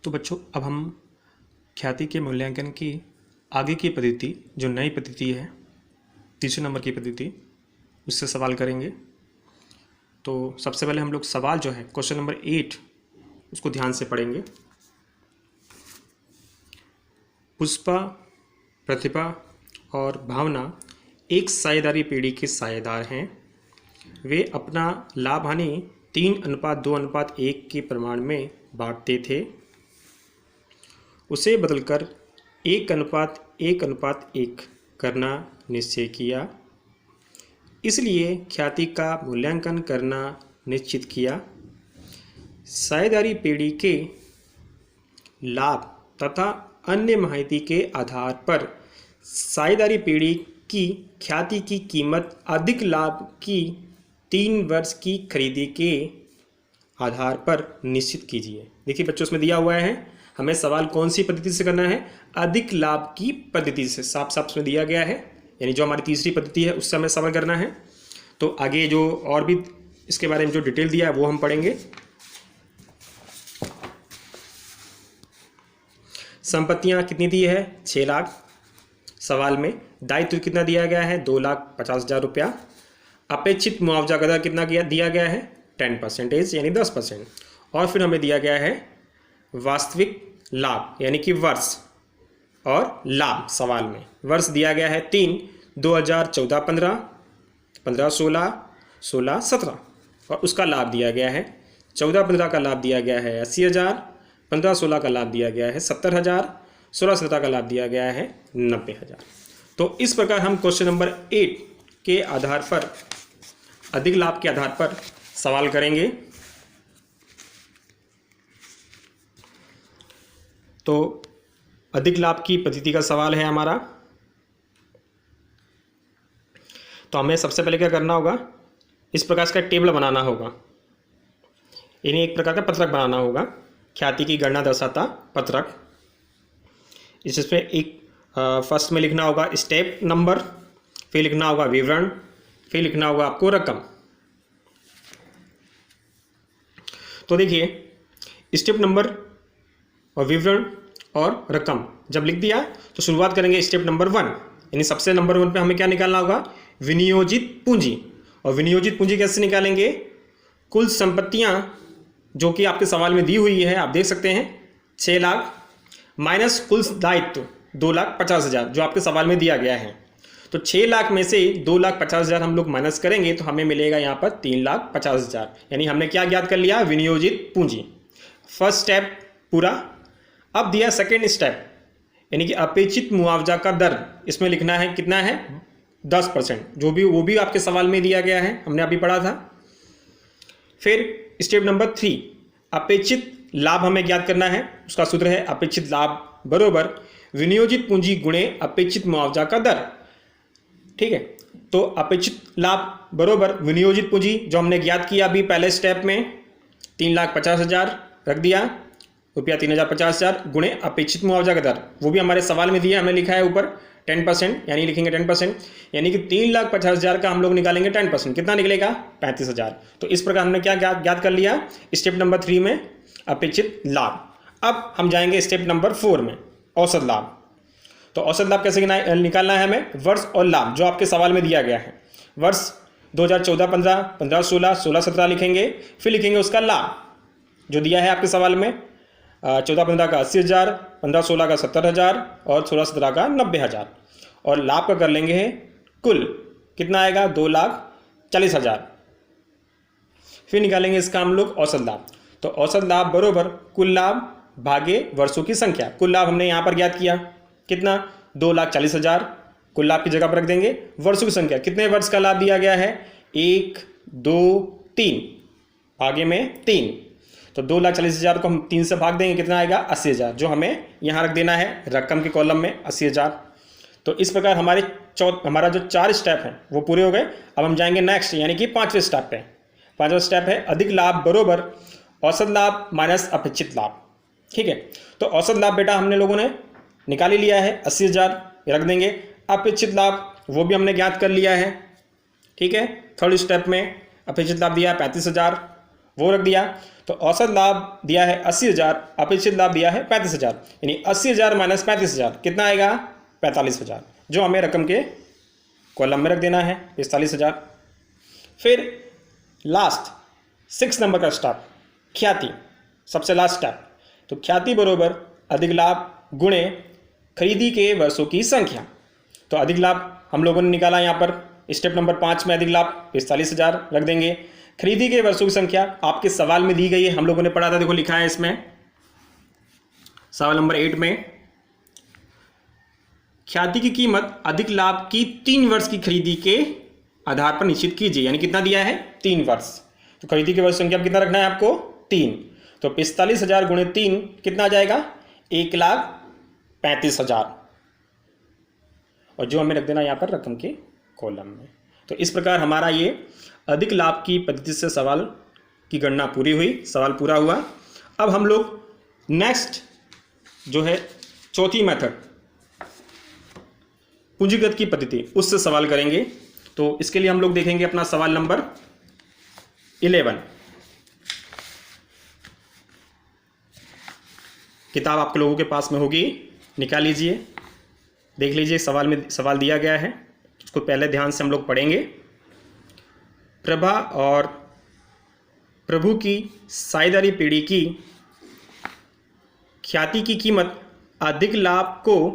तो बच्चों अब हम ख्याति के मूल्यांकन की आगे की पद्धति जो नई पद्धति है तीसरे नंबर की पद्धति उससे सवाल करेंगे। तो सबसे पहले हम लोग सवाल जो है क्वेश्चन नंबर 8 उसको ध्यान से पढ़ेंगे। पुष्पा, प्रतिभा और भावना एक साझेदारी पीढ़ी के साझेदार हैं। वे अपना लाभ हानि 3:2:1 के प्रमाण में बांटते थे। उसे बदलकर 1:1:1 करना निश्चय किया। इसलिए ख्याति का मूल्यांकन करना निश्चित किया। साझेदारी पीढ़ी के लाभ तथा अन्य माहिती के आधार पर साझेदारी पीढ़ी की ख्याति की कीमत अधिक लाभ की 3 वर्ष की खरीदी के आधार पर निश्चित कीजिए। देखिए बच्चों इसमें दिया हुआ है हमें सवाल कौन सी पद्धति से करना है, अधिक लाभ की पद्धति से साफ साफ इसमें दिया गया है, यानी जो हमारी तीसरी पद्धति है उससे हमें सवाल करना है। तो आगे जो और भी इसके बारे में जो डिटेल दिया है वो हम पढ़ेंगे। संपत्तियां कितनी दी है 6 लाख। सवाल में दायित्व कितना दिया गया है 2,50,000 रुपया। अपेक्षित मुआवजा का दर कितना दिया गया है 10% यानी 10%। और फिर हमें दिया गया है वास्तविक लाभ यानी कि वर्ष और लाभ। सवाल में वर्ष दिया गया है 3 2014-15, 15-16, 16-17 और उसका लाभ दिया गया है 14-15 का लाभ दिया गया है 80,000, 15-16 का लाभ दिया गया है 70,000, 16-17 का लाभ दिया गया है 90,000। तो इस प्रकार हम क्वेश्चन नंबर 8 के आधार पर अधिक लाभ के आधार पर सवाल करेंगे। तो अधिक लाभ की पद्धति का सवाल है हमारा। तो हमें सबसे पहले क्या करना होगा, इस प्रकार का टेबल बनाना होगा, इन्हें एक प्रकार का पत्रक बनाना होगा। ख्याति की गणना दर्शाता पत्रक। इसमें एक फर्स्ट में लिखना होगा स्टेप नंबर, फिर लिखना होगा विवरण, फिर लिखना होगा आपको रकम। तो देखिए स्टेप नंबर और विवरण और रकम जब लिख दिया तो शुरुआत करेंगे स्टेप नंबर 1, यानी सबसे नंबर 1 पे हमें क्या निकालना होगा विनियोजित पूंजी। और विनियोजित पूंजी कैसे निकालेंगे, कुल संपत्तियां जो कि आपके सवाल में दी हुई है आप देख सकते हैं 6 लाख माइनस कुल दायित्व 2,50,000 जो आपके सवाल में दिया गया है। तो 6 लाख में से 2,50,000 हम लोग माइनस करेंगे तो हमें मिलेगा यहाँ पर 3,50,000, यानी हमने क्या ज्ञात कर लिया विनियोजित पूंजी। फर्स्ट स्टेप पूरा। अब दिया सेकेंड स्टेप यानी कि अपेक्षित मुआवजा का दर, इसमें लिखना है कितना है 10%, जो भी वो भी आपके सवाल में दिया गया है, हमने अभी पढ़ा था। फिर स्टेप नंबर 3 अपेक्षित लाभ हमें ज्ञात करना है, उसका सूत्र है अपेक्षित लाभ बरोबर विनियोजित पूंजी गुणे अपेक्षित मुआवजा का दर। ठीक है, तो अपेक्षित लाभ बरोबर विनियोजित पूंजी जो हमने ज्ञात किया अभी पहले स्टेप में 3,50,000 रख दिया, रुपया 3,50,000 गुणे अपेक्षित मुआवजा का दर, वो भी हमारे सवाल में दिया, हमने लिखा है ऊपर 10%, यानी लिखेंगे 10%, यानी कि 3,50,000 का हम लोग निकालेंगे 10%, कितना निकलेगा 35,000। तो इस प्रकार हमने क्या ज्ञात कर लिया स्टेप नंबर 3 में अपेक्षित लाभ। अब हम जाएंगे स्टेप नंबर 4 में औसत लाभ। तो औसत लाभ कैसे निकालना है हमें, वर्ष और लाभ जो आपके सवाल में दिया गया है। वर्ष 2014-15, 15-16, 16-17 लिखेंगे, फिर लिखेंगे उसका लाभ जो दिया है आपके सवाल में 14-15 का 80,000, 15-16 का 70,000 और 16-17 का 90,000। और लाभ का कर लेंगे कुल कितना आएगा 2,40,000। फिर निकालेंगे इसका हम लोग औसत लाभ। तो औसत लाभ बरोबर कुल लाभ भागे वर्षों की संख्या। कुल लाभ हमने यहाँ पर ज्ञात किया कितना 2,40,000, कुल लाभ की जगह पर रख देंगे वर्षों की संख्या, कितने वर्ष का लाभ दिया गया है 1, 2, 3, आगे में 3। तो 2,40,000 को हम 3 से भाग देंगे, कितना आएगा 80,000, जो हमें यहाँ रख देना है रकम के कॉलम में 80,000। तो इस प्रकार हमारा जो 4 स्टेप है वो पूरे हो गए। अब हम जाएंगे नेक्स्ट यानी कि 5वें स्टेप पे। 5वां स्टेप है अधिक लाभ बरोबर औसत लाभ माइनस अपेक्षित लाभ। ठीक है, तो औसत लाभ बेटा हमने लोगों ने निकाल ही लिया है 80,000 रख देंगे। अपेक्षित लाभ वो भी हमने ज्ञात कर लिया है। ठीक है, थर्ड स्टेप में अपेक्षित लाभ दिया है 35,000 वो रख दिया। तो औसत लाभ दिया है 80,000, अपेक्षित लाभ दिया है 35,000, यानी 80,000 माइनस 35,000 कितना आएगा 45,000, जो हमें रकम के कॉलम में रख देना है 45,000। फिर लास्ट 6 नंबर का स्टेप ख्याति, सबसे लास्ट स्टेप। तो ख्याति बरोबर अधिक लाभ गुणे खरीदी के वर्षों की संख्या। तो अधिक लाभ हम लोगों ने निकाला यहाँ पर स्टेप नंबर 5 में अधिक लाभ 45,000 रख देंगे। खरीदी के वर्षों की संख्या आपके सवाल में दी गई है, हम लोगों ने पढ़ा था, देखो लिखा है इसमें सवाल नंबर 8 में ख्याति की कीमत अधिक लाभ की 3 वर्ष की खरीदी के आधार पर निश्चित कीजिए, यानी कितना दिया है 3 वर्ष। तो खरीदी के वर्ष संख्या कितना रखना है आपको 3। तो 45,000 गुणे 3 कितना आ जाएगा 1,35,000, और जो हमें रख देना यहाँ पर रकम के कॉलम में। तो इस प्रकार हमारा ये अधिक लाभ की पद्धति से सवाल की गणना पूरी हुई, सवाल पूरा हुआ। अब हम लोग नेक्स्ट जो है चौथी मेथड पूंजीगत की पद्धति उससे सवाल करेंगे। तो इसके लिए हम लोग देखेंगे अपना सवाल नंबर 11। किताब आप लोगों के पास में होगी, निकाल लीजिए, देख लीजिए सवाल में सवाल दिया गया है, उसको पहले ध्यान से हम लोग पढ़ेंगे। प्रभा और प्रभु की साझेदारी पीढ़ी की ख्याति की कीमत अधिक लाभ को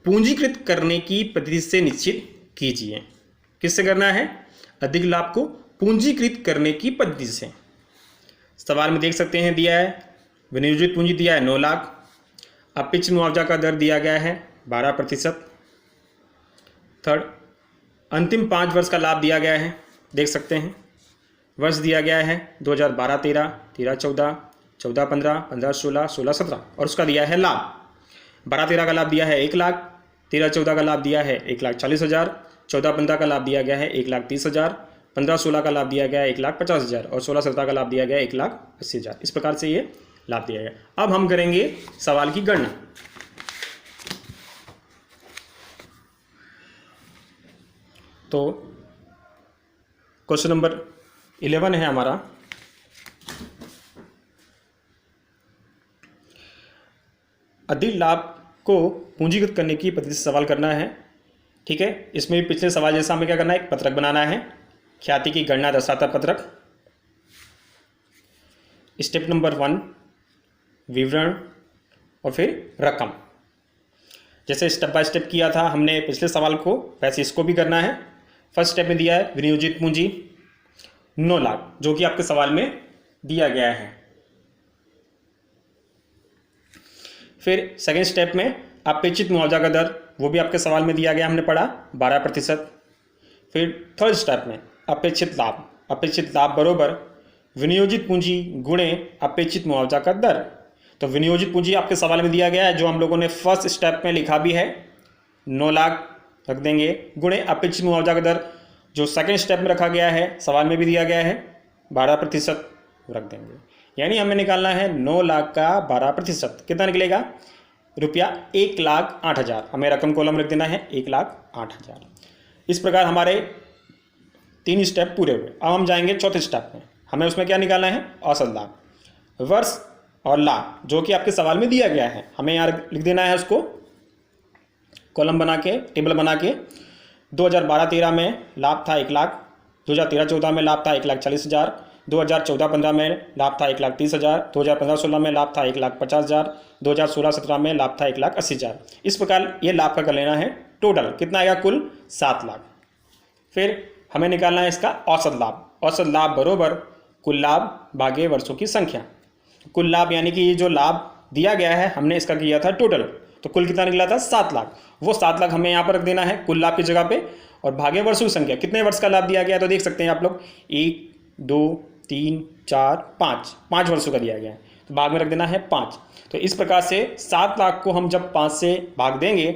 पूंजीकृत करने की पद्धति से निश्चित कीजिए। किससे करना है अधिक लाभ को पूंजीकृत करने की पद्धति से। सवाल में देख सकते हैं दिया है विनियोजित पूंजी दिया है 9 लाख, अपेक्षित मुआवजा का दर दिया गया है 12%। थर्ड अंतिम 5 वर्ष का लाभ दिया गया है, देख सकते हैं वर्ष दिया गया है 2012-13, 13-14, 14-15, 15-16, 16-17, और उसका दिया है लाभ। 12-13 का लाभ दिया है 1 लाख, 13-14 का लाभ दिया है 1,40,000, 14-15 का लाभ दिया गया है 1,30,000, 15-16 का लाभ दिया गया है 1,50,000, और 16-17 का लाभ दिया गया है 1,80,000। इस प्रकार से ये लाभ दिया गया। अब हम करेंगे सवाल की गणना। तो क्वेश्चन नंबर 11 है हमारा, अधिक लाभ को पूंजीगत करने की पद्धति से सवाल करना है। ठीक है, इसमें भी पिछले सवाल जैसा हमें क्या करना है, एक पत्रक बनाना है, ख्याति की गणना दर्शाता पत्रक। स्टेप नंबर 1 विवरण और फिर रकम। जैसे स्टेप बाय स्टेप किया था हमने पिछले सवाल को, वैसे इसको भी करना है। फर्स्ट स्टेप में दिया है विनियोजित पूंजी 9 लाख, जो कि आपके सवाल में दिया गया है। फिर सेकेंड स्टेप में अपेक्षित मुआवजा का दर, वो भी आपके सवाल में दिया गया, हमने पढ़ा 12%। फिर थर्ड स्टेप में अपेक्षित लाभ बरोबर विनियोजित पूंजी गुणे अपेक्षित मुआवजा का दर। तो विनियोजित पूंजी आपके सवाल में दिया गया है, जो हम लोगों ने फर्स्ट स्टेप में लिखा भी है 9 लाख रख देंगे, गुणे अपेक्षित मुआवजा का दर जो सेकेंड स्टेप में रखा गया है, सवाल में भी दिया गया है 12% रख देंगे। यानी हमें निकालना है 9 लाख का 12%, कितना निकलेगा ₹1,08,000। हमें रकम कॉलम रख देना है 1,08,000। इस प्रकार हमारे 3 स्टेप पूरे हुए। अब हम जाएंगे चौथे स्टेप में, हमें उसमें क्या निकालना है औसत लाभ, वर्ष और लाभ, जो कि आपके सवाल में दिया गया है। हमें यहाँ लिख देना है उसको कॉलम बना के, टेबल बना के। 2012-13 में लाभ था 1 लाख, 2013-14 में लाभ था 1,40,000, 2014-15 में लाभ था 1,30,000, 2015-16 में लाभ था 1,50,000, 2016-17 में लाभ था 1,80,000। इस प्रकार ये लाभ का कर लेना है टोटल, कितना आएगा कुल 7 लाख। फिर हमें निकालना है इसका औसत लाभ। औसत लाभ बरोबर कुल लाभ भागे वर्षों की संख्या। कुल लाभ यानी कि ये जो लाभ दिया गया है हमने इसका किया था टोटल, तो कुल कितना निकला था 7 लाख। वो 7 लाख हमें यहाँ पर रख देना है कुल लाभ की जगह पे, और भागे वर्षों की संख्या, कितने वर्ष का लाभ दिया गया है तो देख सकते हैं आप लोग 1 2 3 4 5 वर्षों का दिया गया है, तो भाग में रख देना है 5। तो इस प्रकार से 7 लाख को हम जब 5 से भाग देंगे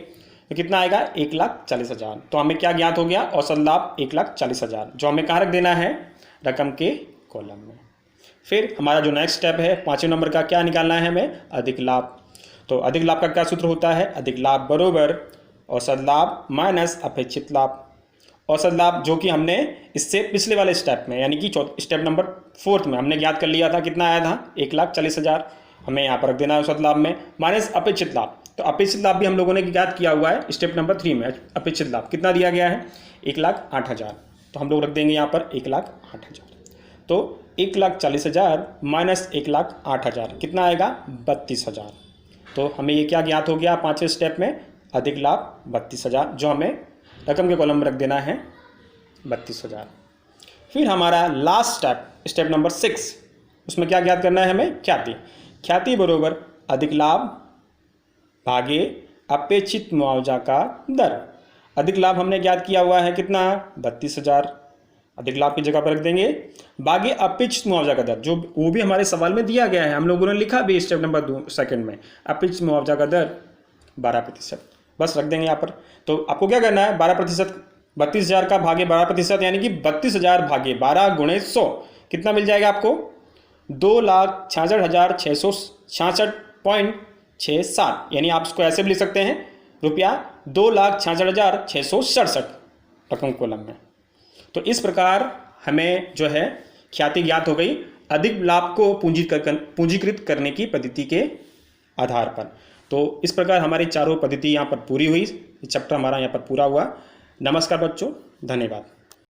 तो कितना आएगा 1,40,000। तो हमें क्या ज्ञात हो गया औसत लाभ 1,40,000, जो हमें कहाँ रख देना है रकम के कॉलम में। फिर हमारा जो नेक्स्ट स्टेप है 5वें नंबर का, क्या निकालना है हमें अधिक लाभ। तो अधिक लाभ का क्या सूत्र होता है, अधिक लाभ बरोबर औसत लाभ माइनस अपेक्षित लाभ। औसत लाभ जो कि हमने इससे पिछले वाले स्टेप में यानी कि स्टेप नंबर 4 में हमने ज्ञात कर लिया था, कितना आया था 1,40,000, हमें यहाँ पर रख देना है औसत लाभ में, माइनस अपेक्षित लाभ। तो अपेक्षित लाभ भी हम लोगों ने ज्ञात किया हुआ है स्टेप नंबर 3 में। अपेक्षित लाभ कितना दिया गया है 1,08,000, तो हम लोग रख देंगे यहाँ पर 1,08,000। तो 1,40,000 माइनस 1,08,000 कितना आएगा 32,000। तो हमें ये क्या ज्ञात हो गया 5वें स्टेप में, अधिक लाभ 32,000, जो हमें रकम के कॉलम में रख देना है 32,000। फिर हमारा लास्ट स्टेप नंबर 6, उसमें क्या ज्ञात करना है हमें, ख्याति। ख्याति बरोबर अधिक लाभ भागे अपेक्षित मुआवजा का दर। अधिक लाभ हमने ज्ञात किया हुआ है कितना 32,000, अधिक लाभ की जगह पर रख देंगे भागे अपेक्षित मुआवजा का दर, जो वो भी हमारे सवाल में दिया गया है, हम लोगों ने लिखा भी स्टेप नंबर 2 में अपेक्षित मुआवजा का दर 12%, बस रख देंगे यहाँ पर। तो आपको क्या करना है 12%, 32,000 का भागे 12% यानी कि 32,000 भागे 12 गुणे 100 कितना मिल जाएगा आपको 2,66,666.67, यानी आप इसको ऐसे भी लिख सकते हैं ₹2,66,667 रकम कॉलम में। तो इस प्रकार हमें जो है ख्याति ज्ञात हो गई अधिक लाभ को पूंजीकृत करने की पद्धति के आधार पर। तो इस प्रकार हमारी चारों पद्धति यहाँ पर पूरी हुई, चैप्टर हमारा यहाँ पर पूरा हुआ। नमस्कार बच्चों, धन्यवाद।